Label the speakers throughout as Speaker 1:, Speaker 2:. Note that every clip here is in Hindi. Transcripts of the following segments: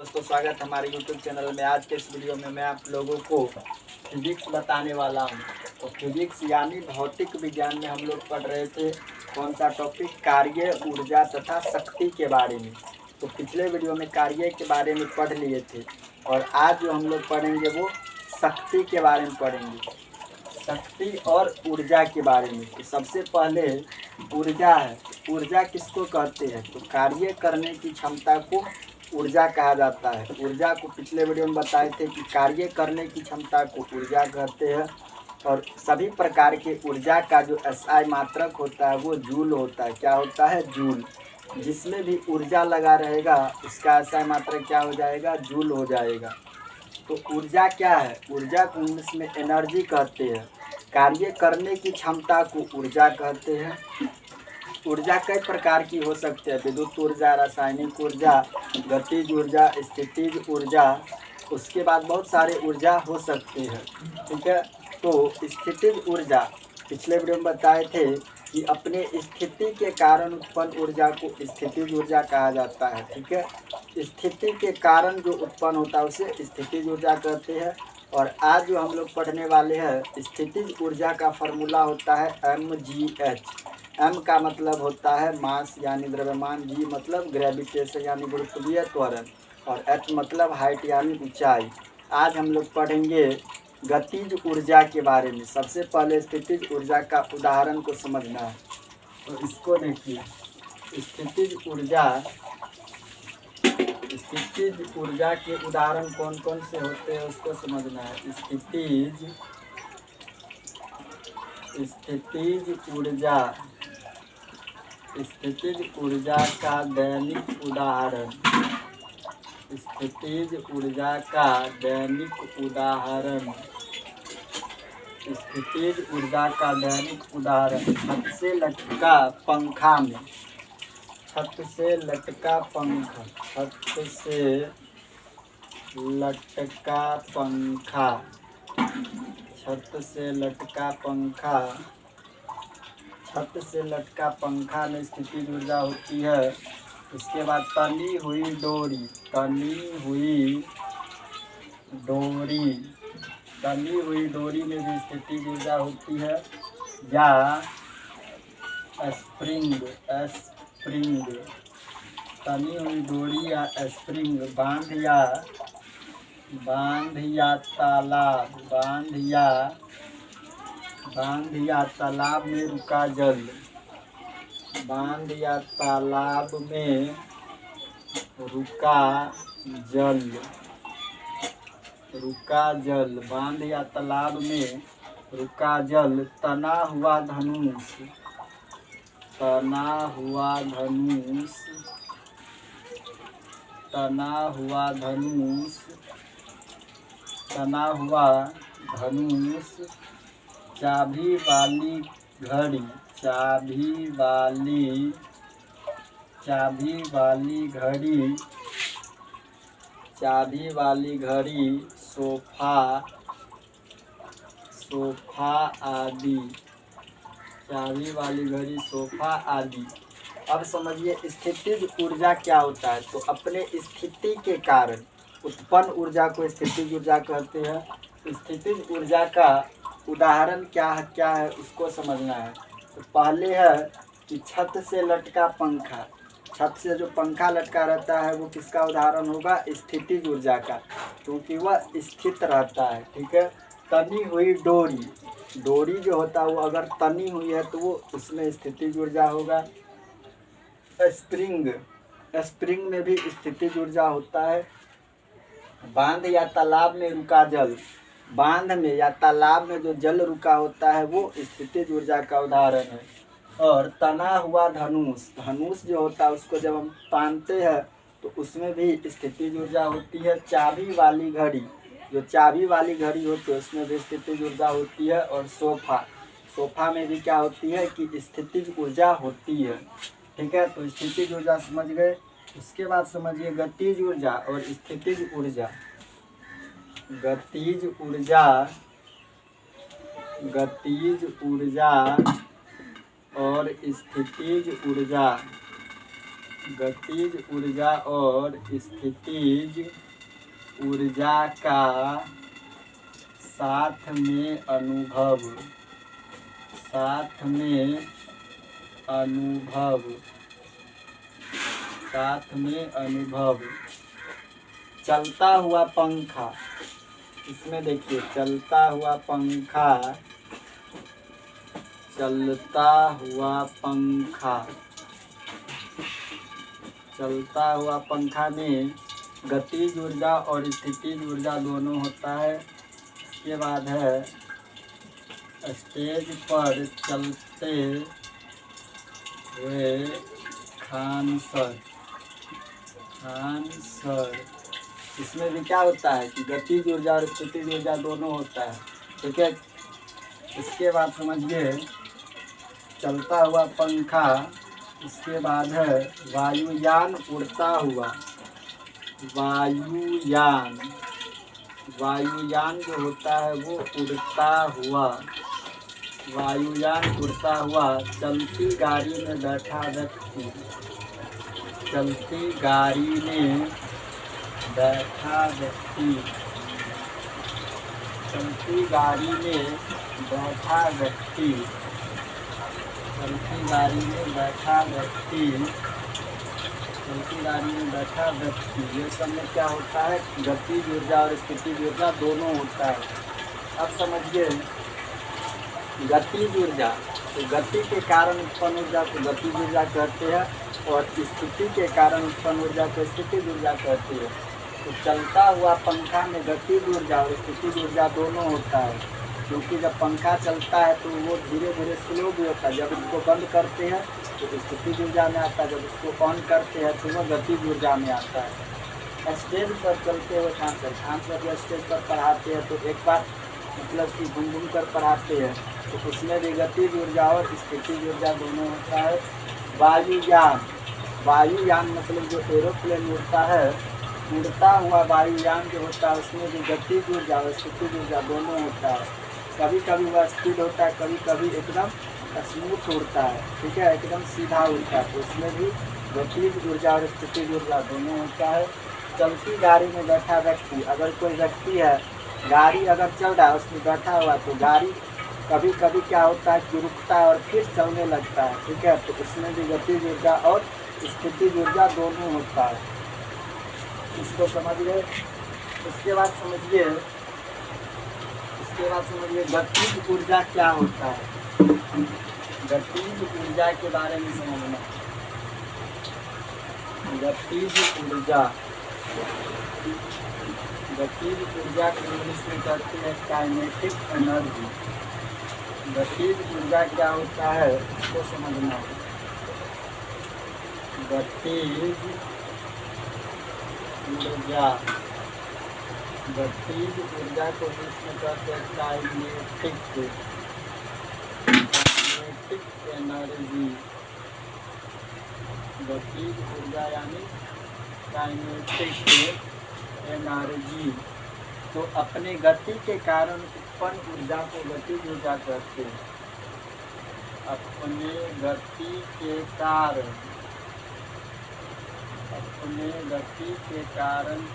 Speaker 1: दोस्तों स्वागत है हमारे YouTube चैनल में। आज के इस वीडियो में मैं आप लोगों को फिजिक्स बताने वाला हूं। तो फिजिक्स यानी भौतिक विज्ञान में हम लोग पढ़ रहे थे कौन सा टॉपिक, कार्य, ऊर्जा तथा शक्ति के बारे में। तो पिछले वीडियो में कार्य के बारे में पढ़ लिए थे और आज जो हम लोग पढ़ेंगे वो शक्ति के बारे में पढ़ेंगे, शक्ति और ऊर्जा के बारे में। तो सबसे पहले ऊर्जा है। ऊर्जा किसको कहते हैं? तो कार्य करने की क्षमता को ऊर्जा कहा जाता है। ऊर्जा को पिछले वीडियो में बताए थे कि कार्य करने की क्षमता को ऊर्जा कहते हैं और सभी प्रकार के ऊर्जा का जो SI मात्रक होता है वो जूल होता है। क्या होता है? जूल। जिसमें भी ऊर्जा लगा रहेगा उसका SI मात्रक क्या हो जाएगा? जूल हो जाएगा। तो ऊर्जा क्या है? ऊर्जा को इंग्लिश में एनर्जी कहते हैं। कार्य करने की क्षमता को ऊर्जा कहते हैं। ऊर्जा कई प्रकार की हो सकती है, विद्युत ऊर्जा, रासायनिक ऊर्जा, गतिज ऊर्जा, स्थितिज ऊर्जा। उसके बाद बहुत सारे ऊर्जा हो सकती है। ठीक है। तो स्थितिज ऊर्जा पिछले वीडियो में बताए थे कि अपने स्थिति के कारण उत्पन्न ऊर्जा को स्थितिज ऊर्जा कहा जाता है। ठीक है। स्थिति के कारण जो उत्पन्न होता है उसे स्थितिज ऊर्जा कहते हैं। और आज जो हम लोग पढ़ने वाले हैं स्थितिज ऊर्जा का फॉर्मूला होता है mgh। m का मतलब होता है मास यानी द्रव्यमान, g मतलब ग्रेविटेशन यानी गुरुत्वीय त्वरण और h मतलब हाइट यानी ऊंचाई। आज हम लोग पढ़ेंगे गतिज ऊर्जा के बारे में। सबसे पहले स्थितिज ऊर्जा का उदाहरण को समझना है। तो इसको देखिए, स्थितिज ऊर्जा के उदाहरण कौन कौन से होते हैं उसको समझना है। स्थितिज ऊर्जा का दैनिक उदाहरण। स्थितिज ऊर्जा का दैनिक उदाहरण। स्थितिज ऊर्जा का दैनिक उदाहरण छत से लटका पंखा में। छत से लटका पंखा। छत से लटका पंखा। छत से लटका पंखा। छत से लटका पंखा में स्थितिज ऊर्जा होती है। उसके बाद तनी हुई डोरी। तनी हुई डोरी में भी स्थितिज ऊर्जा होती है। या स्प्रिंग। तनी हुई डोरी या स्प्रिंग। बांध या तालाब में रुका जल। बांध या तालाब में रुका जल। बांध या तालाब में रुका जल। तना हुआ धनुष। तना हुआ धनुष। चाबी वाली घड़ी। सोफा आदि। चाबी वाली घड़ी, सोफा आदि। अब समझिए स्थितिज ऊर्जा क्या होता है। तो अपने स्थिति के कारण उत्पन्न ऊर्जा को स्थितिज ऊर्जा कहते हैं। स्थितिज ऊर्जा का उदाहरण क्या है उसको समझना है। तो पहले है कि छत से लटका पंखा। छत से जो पंखा लटका रहता है वो किसका उदाहरण होगा? स्थितिज ऊर्जा का, क्योंकि वह स्थित रहता है। ठीक है। तनी हुई डोरी। डोरी जो होता है वो अगर तनी हुई है तो वो उसमें स्थितिज ऊर्जा होगा। स्प्रिंग में भी स्थितिज ऊर्जा होता है। बांध या तालाब में रुका जल। बांध में या तालाब में जो जल रुका होता है वो स्थितिज ऊर्जा का उदाहरण है। और तना हुआ धनुष जो होता है उसको जब हम तानते हैं तो उसमें भी स्थितिज ऊर्जा होती है। चाबी वाली घड़ी, जो चाबी वाली घड़ी होती है उसमें भी स्थितिज ऊर्जा होती है। और सोफा में भी क्या होती है कि स्थितिज ऊर्जा होती है। ठीक है। तो स्थितिज ऊर्जा समझ गए। उसके बाद समझिए गतिज ऊर्जा और स्थितिज ऊर्जा। गतिज ऊर्जा और स्थितिज ऊर्जा। गतिज ऊर्जा और स्थितिज ऊर्जा का साथ में अनुभव चलता हुआ पंखा, इसमें देखिए चलता हुआ पंखा में गतिज ऊर्जा और स्थितिज ऊर्जा दोनों होता है। इसके बाद है स्टेज पर चलते हुए खान सर। इसमें भी क्या होता है कि गतिज ऊर्जा और स्थितिज ऊर्जा दोनों होता है, ठीक है। इसके बाद समझिए चलता हुआ पंखा। इसके बाद है वायुयान उड़ता हुआ। वायुयान जो होता है वो उड़ता हुआ। वायुयान उड़ता हुआ चलती गाड़ी में बैठा व्यक्ति। चलती गाड़ी में बैठा व्यक्ति। चलती गाड़ी में बैठा व्यक्ति। चलती गाड़ी में बैठा व्यक्ति। चलती गाड़ी में बैठा व्यक्ति। ये सब में क्या होता है, गतिज ऊर्जा और स्थितिज ऊर्जा दोनों होता है। अब समझिए गतिज ऊर्जा, तो गति के कारण उत्पन्न ऊर्जा को गतिज ऊर्जा कहते हैं और स्थिति के कारण उत्पन्न ऊर्जा को स्थितिज ऊर्जा कहते हैं। तो चलता हुआ पंखा में गतिज ऊर्जा और स्थितिज ऊर्जा दोनों होता है, क्योंकि जब पंखा चलता है तो वो धीरे धीरे स्लो भी होता है। जब इसको बंद करते हैं तो स्थितिज ऊर्जा में आता है, जब इसको ऑन करते हैं तो वो गतिज ऊर्जा में आता है। स्टेज पर चलते हुए खान सर जब स्टेज पर पढ़ाते हैं तो एक बार मतलब कि घूम कर पढ़ाते हैं, तो उसमें भी गतिज ऊर्जा और स्थितिज ऊर्जा दोनों होता है। वायुयान मतलब जो एरोप्लेन उड़ता है, उड़ता हुआ वायुयान जो होता है उसमें भी गतिज ऊर्जा और स्थितिज ऊर्जा दोनों होता है। कभी कभी वह स्पीड होता है, कभी कभी एकदम स्मूथ उड़ता है, ठीक है, एकदम सीधा उड़ता है। तो उसमें भी गतिज ऊर्जा और स्थितिज ऊर्जा दोनों होता है। चलती गाड़ी में बैठा व्यक्ति, अगर कोई व्यक्ति है, गाड़ी अगर चल रहा है उसमें बैठा हुआ, तो गाड़ी कभी कभी क्या होता है कि रुकता है और फिर चलने लगता है, ठीक है। तो उसमें भी गतिज ऊर्जा और स्थितिज ऊर्जा दोनों होता है। इसको समझ गए। इसके बाद समझिए गतिज ऊर्जा क्या होता है। गतिज ऊर्जा के बारे में समझना। गतिज ऊर्जा को इंग्लिश में कहते हैं काइनेटिक एनर्जी। गतिज ऊर्जा क्या होता है इसको समझना। गतिज ऊर्जा को इंग्लिश में कहते हैं काइनेटिक एनर्जी। गतिज ऊर्जा यानी काइनेटिक एनर्जी। तो अपने गति के कारण उत्पन्न ऊर्जा को गतिज ऊर्जा कहते हैं। अपने गति के कारण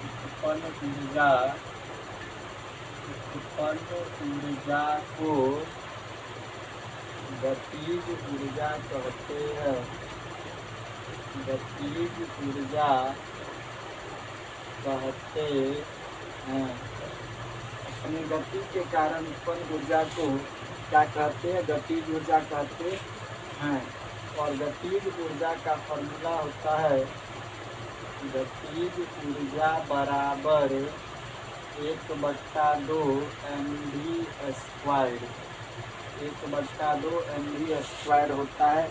Speaker 1: उत्पन्न ऊर्जा को गतिज ऊर्जा कहते हैं। गतिज ऊर्जा कहते हैं। अपनी गति के कारण उत्पन्न ऊर्जा को क्या कहते हैं, गतिज ऊर्जा कहते हैं। और गतिज ऊर्जा का फॉर्मूला होता है, गतिज ऊर्जा बराबर 1/2 mv²। 1/2 mv² होता है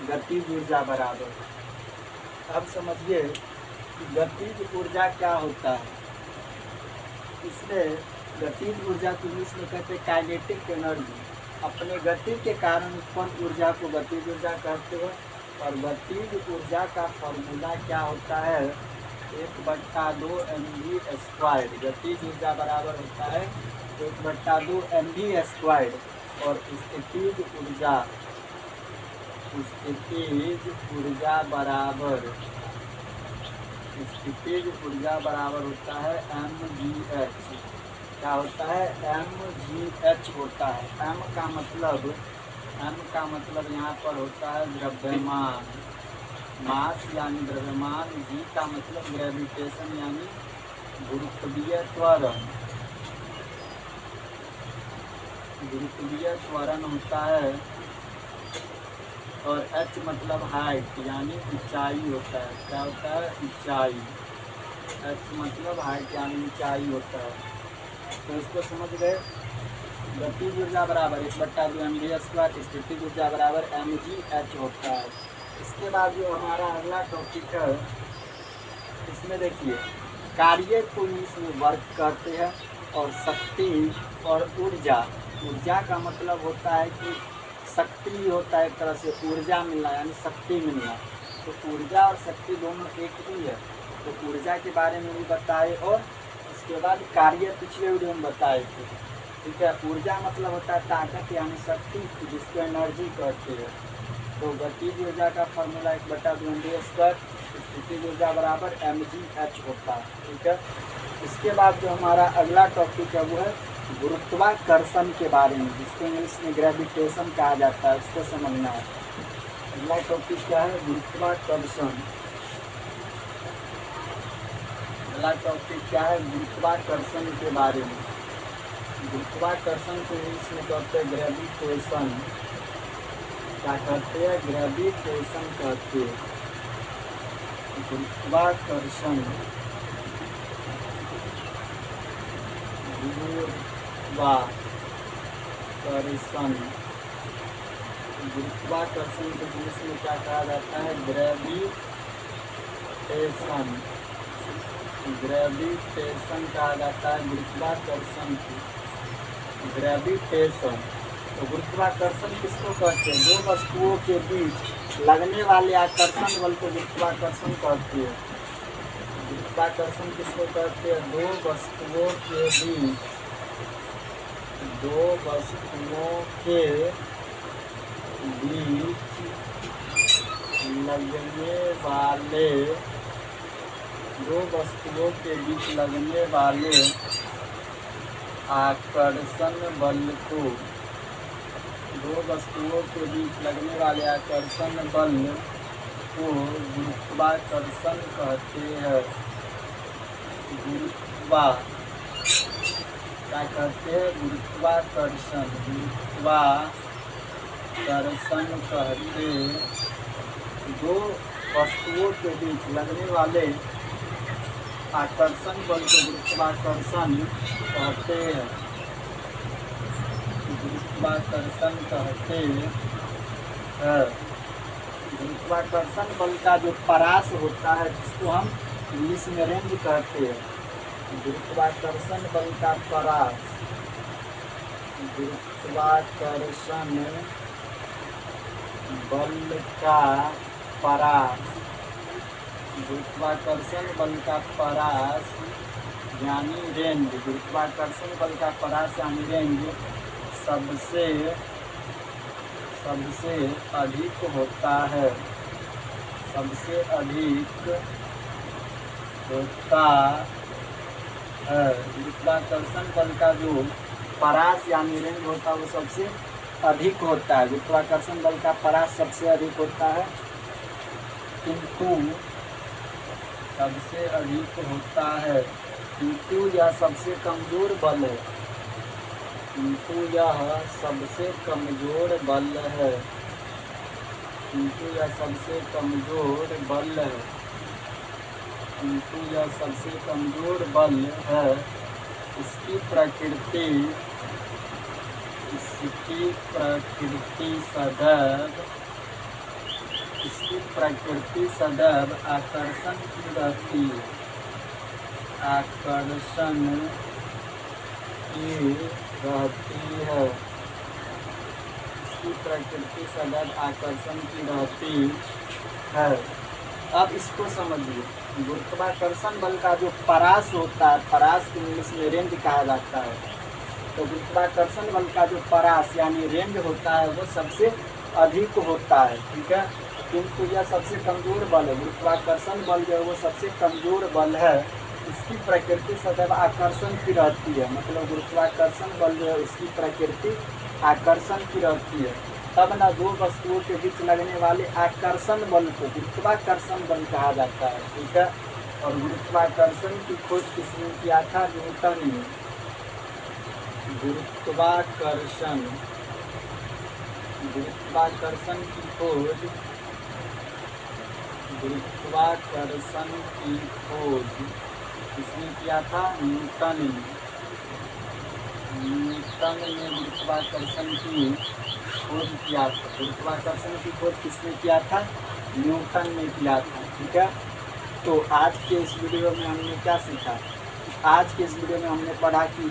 Speaker 1: गतिज ऊर्जा बराबर। अब समझिए कि गतिज ऊर्जा क्या होता है। इसमें गतिज ऊर्जा को इंग्लिश में कहते हैं काइनेटिक एनर्जी। अपने गति के कारण उत्पन्न ऊर्जा को गतिज ऊर्जा कहते हैं। और गतिज ऊर्जा का फॉर्मूला क्या होता है, 1/2 mv²। गतिज ऊर्जा बराबर होता है 1/2 mv²। और स्थितिज ऊर्जा बराबर स्थितिज ऊर्जा बराबर होता है mgh। क्या होता है? mgh होता है। m का मतलब यहाँ पर होता है द्रव्यमान, मास यानी द्रव्यमान। g का मतलब ग्रेविटेशन यानी गुरुत्वीय त्वरण, गुरुत्वीय त्वरण होता है। और h मतलब हाइट यानी ऊंचाई होता है। क्या होता है? ऊंचाई। h मतलब हाइट यानी ऊंचाई होता है। तो इसको समझ गए। गतिज ऊर्जा बराबर 1/2mv², स्थितिज ऊर्जा बराबर mgh होता है। इसके बाद जो हमारा अगला टॉपिक है, इसमें देखिए कार्य को इसमें वर्क करते हैं और शक्ति और ऊर्जा। ऊर्जा का मतलब होता है कि शक्ति होता है, एक तरह से ऊर्जा मिलना यानी शक्ति मिलना। तो ऊर्जा और शक्ति दोनों एक ही है। तो ऊर्जा के बारे में भी बताए और इसके बाद कार्य पिछले वीडियो में बताए थे। ठीक है। ऊर्जा मतलब होता है ताकत यानी शक्ति, जिसको एनर्जी कहते हैं। तो गतिज ऊर्जा का फॉर्मूला 1/2mv², स्थितिज ऊर्जा बराबर mgh होता है। ठीक है। इसके बाद जो हमारा अगला टॉपिक है वो है गुरुत्वाकर्षण के बारे में, जिसको इंग्लिश में ग्रेविटेशन कहा जाता है, उसको समझना है। अगला टॉपिक क्या है? गुरुत्वाकर्षण। अगला टॉपिक क्या है? गुरुत्वाकर्षण के बारे में। गुरुत्वाकर्षण को इंग्लिश में कहते हैं ग्रेविटेशन। क्या कहते हैं? ग्रेविटेशन कहते हैं। गुरुत्वाकर्षण, गुरुत्वाकर्षण को इंग्लिश में क्या कहा जाता है? ग्रेविटेशन। ग्रेविटेशन कहा जाता है गुरुत्वाकर्षण की। ग्रेविटेशन। तो गुरुत्वाकर्षण किसको कहते हैं? दो वस्तुओं के बीच लगने वाले आकर्षण बल को गुरुत्वाकर्षण कहते हैं। गुरुत्वाकर्षण किसको कहते हैं? दो वस्तुओं के बीच, दो वस्तुओं के बीच लगने वाले, दो वस्तुओं के बीच लगने वाले आकर्षण बल को, दो वस्तुओं के बीच लगने वाले आकर्षण बल को गुरुत्वाकर्षण कहते हैं। क्या कहते हैं? गुरुत्वाकर्षण। गुरुत्वाकर्षण कहते दो वस्तुओं के बीच लगने वाले आकर्षण बल को गुरुत्वाकर्षण कहते हैं। गुरुत्वाकर्षण कहते हैं। गुरुत्वाकर्षण बल का जो परास होता है, जिसको हम इंग्लिश में रेंज कहते हैं। गुरुत्वाकर्षण बल का परास, गुरुत्वाकर्षण बल का परास, गुरुत्वाकर्षण बल का परास यानी रेंज। गुरुत्वाकर्षण बल का परास यानी रेंज सबसे अधिक होता है, सबसे अधिक होता है। गुरुत्वाकर्षण बल का जो परास यानी रेंज होता है वो सबसे अधिक होता है। गुरुत्वाकर्षण बल का परास सबसे अधिक होता है, किंतु सबसे अधिक होता है, किंतु यह सबसे कमजोर बल है। किंतु यह सबसे कमजोर बल है। किंतु यह सबसे कमजोर बल है। किंतु यह सबसे कमजोर बल है। इसकी प्रकृति सदैव आकर्षण की रहती है। आकर्षण की रहती है। इसकी प्रकृति सदैव आकर्षण की रहती है। अब इसको समझिए। गुरुत्वाकर्षण बल का जो परास होता है, परास को इंग्लिश में रेंज कहा जाता है। तो गुरुत्वाकर्षण बल का जो परास यानी रेंज होता है वो सबसे अधिक होता है। ठीक है। किंतु यह सबसे कमजोर बल है। गुरुत्वाकर्षण बल जो है वो सबसे कमजोर बल है। इसकी प्रकृति सदैव आकर्षण की रहती है, मतलब गुरुत्वाकर्षण बल जो है उसकी प्रकृति आकर्षण की रहती है। तब न दो वस्तुओं के बीच लगने वाले आकर्षण बल को गुरुत्वाकर्षण बल कहा जाता है। ठीक है, और गुरुत्वाकर्षण की खोज किसने किया था? न्यूटन ने। गुरुत्वाकर्षण की खोज किसने किया था? न्यूटन ने। न्यूटन ने गुरुत्वाकर्षण की खोज किया था। गुरुत्वाकर्षण की खोज किसने किया था? न्यूटन ने किया था। ठीक है, तो आज के इस वीडियो में हमने क्या सीखा? आज के इस वीडियो में हमने पढ़ा कि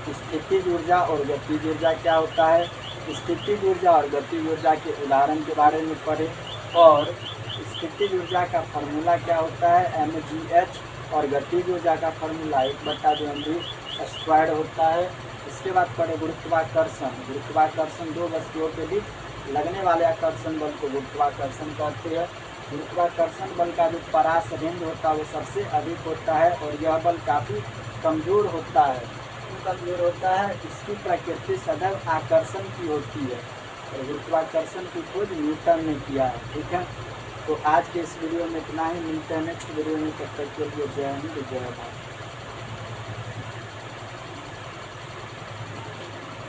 Speaker 1: स्थितिज ऊर्जा और गतिज ऊर्जा क्या होता है। स्थितिज ऊर्जा और गतिज ऊर्जा के उदाहरण के बारे में पढ़े, और स्थितिज ऊर्जा का फार्मूला क्या होता है? mgh, और गतिज ऊर्जा का फार्मूला 1/mv² होता है। इसके बाद पढ़े गुरुत्वाकर्षण। गुरुत्वाकर्षण दो वस्तुओं के बीच लगने वाले आकर्षण बल को गुरुत्वाकर्षण कहते हैं। गुरुत्वाकर्षण बल का जो परास रेंज होता है वो सबसे अधिक होता है, और यह बल काफ़ी कमज़ोर होता है। क्यों कमज़ोर होता है? इसकी प्रकृति सदैव आकर्षण की होती है, और गुरुत्वाकर्षण की खोज न्यूटन ने किया है। ठीक है, तो आज के इस वीडियो में इतना ही। मिलते हैं नेक्स्ट वीडियो में, तब तक के लिए जय हिंद, जय भारत।